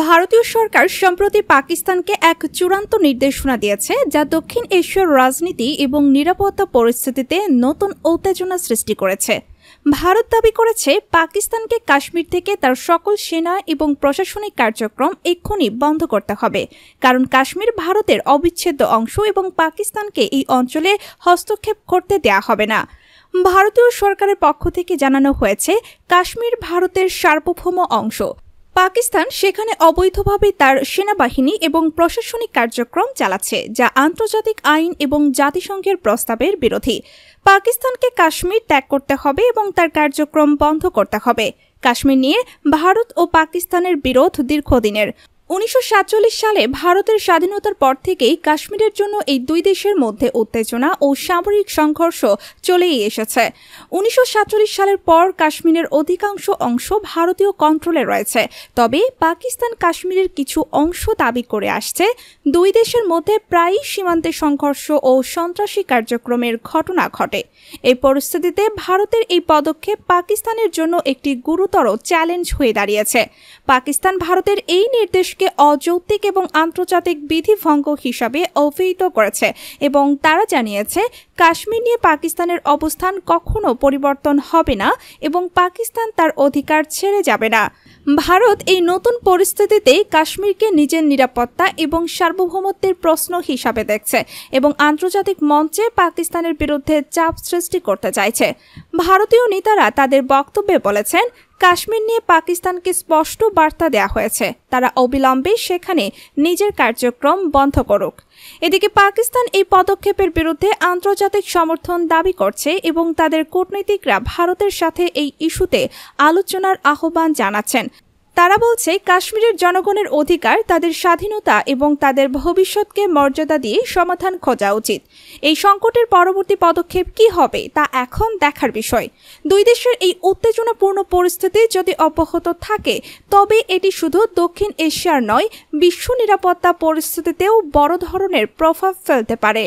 ভারতীয় সরকার সম্প্রতি পাকিস্তানকে এক চূড়ান্ত নির্দেশনা দিয়েছে, যা দক্ষিণ এশীয় রাজনীতি এবং নিরাপত্তা পরিস্থিতিতে নতুন উত্তেজনা সৃষ্টি করেছে। ভারত দাবি করেছে পাকিস্তানকে কাশ্মীর থেকে তার সকল সেনা এবং প্রশাসনিক কার্যক্রম এক্ষুনি বন্ধ করতে হবে, কারণ কাশ্মীর ভারতের অবিচ্ছেদ্য অংশ এবং পাকিস্তানকে এই অঞ্চলে হস্তক্ষেপ করতে দেয়া হবে না। ভারতীয় সরকারের পক্ষ থেকে জানানো হয়েছে, কাশ্মীর ভারতের সার্বভৌম অংশ। পাকিস্তান সেখানে অবৈধভাবে তার সেনাবাহিনী এবং প্রশাসনিক কার্যক্রম চালাচ্ছে, যা আন্তর্জাতিক আইন এবং জাতিসংঘের প্রস্তাবের বিরোধী। পাকিস্তানকে কাশ্মীর ত্যাগ করতে হবে এবং তার কার্যক্রম বন্ধ করতে হবে। কাশ্মীর নিয়ে ভারত ও পাকিস্তানের বিরোধ দীর্ঘদিনের। 1947 সালে ভারতের স্বাধীনতার পর থেকেই কাশ্মীরের জন্য এই দুই দেশের মধ্যে উত্তেজনা ও সামরিক সংঘর্ষ চলেই এসেছে। 1947 সালের পর কাশ্মীরের অধিকাংশ অংশ ভারতীয় কন্ট্রোলে রয়েছে, তবে পাকিস্তান কাশ্মীরের কিছু অংশ দাবি করে আসছে। দুই দেশের মধ্যে প্রায়ই সীমান্তে সংঘর্ষ ও সন্ত্রাসী কার্যক্রমের ঘটনা ঘটে। এই পরিস্থিতিতে ভারতের এই পদক্ষেপ পাকিস্তানের জন্য একটি গুরুতর চ্যালেঞ্জ হয়ে দাঁড়িয়েছে। পাকিস্তান ভারতের এই নির্দেশকে অযৌক্তিক এবং আন্তর্জাতিক বিধিভঙ্গ হিসাবে অভিহিত করেছে এবং তারা জানিয়েছে, কাশ্মীর নিয়ে পাকিস্তানের অবস্থান কখনো পরিবর্তন হবে না এবং পাকিস্তান তার অধিকার ছেড়ে যাবে না। ভারত এই নতুন পরিস্থিতিতে কাশ্মীরকে নিজের নিরাপত্তা এবং সার্বভৌমত্বের প্রশ্ন হিসাবে দেখছে এবং আন্তর্জাতিক মঞ্চে পাকিস্তানের বিরুদ্ধে চাপ সৃষ্টি করতে চাইছে। ভারতীয় নেতারা তাদের বক্তব্যে বলেছেন, কাশ্মীর নিয়ে পাকিস্তানকে স্পষ্ট বার্তা দেওয়া হয়েছে, তারা অবিলম্বে সেখানে নিজের কার্যক্রম বন্ধ করুক। এদিকে পাকিস্তান এই পদক্ষেপের বিরুদ্ধে আন্তর্জাতিক সমর্থন দাবি করছে এবং তাদের কূটনীতিকরা ভারতের সাথে এই ইস্যুতে আলোচনার আহ্বান জানাচ্ছেন। তারা বলছে, কাশ্মীরের জনগণের অধিকার, তাদের স্বাধীনতা এবং তাদের ভবিষ্যৎকে মর্যাদা দিয়ে সমাধান খোঁজা উচিত। এই সংকটের পরবর্তী পদক্ষেপ কি হবে তা এখন দেখার বিষয়। দুই দেশের এই উত্তেজনাপূর্ণ পরিস্থিতি যদি অব্যাহত থাকে, তবে এটি শুধু দক্ষিণ এশিয়ার নয়, বিশ্ব নিরাপত্তা পরিস্থিতিতেও বড় ধরনের প্রভাব ফেলতে পারে।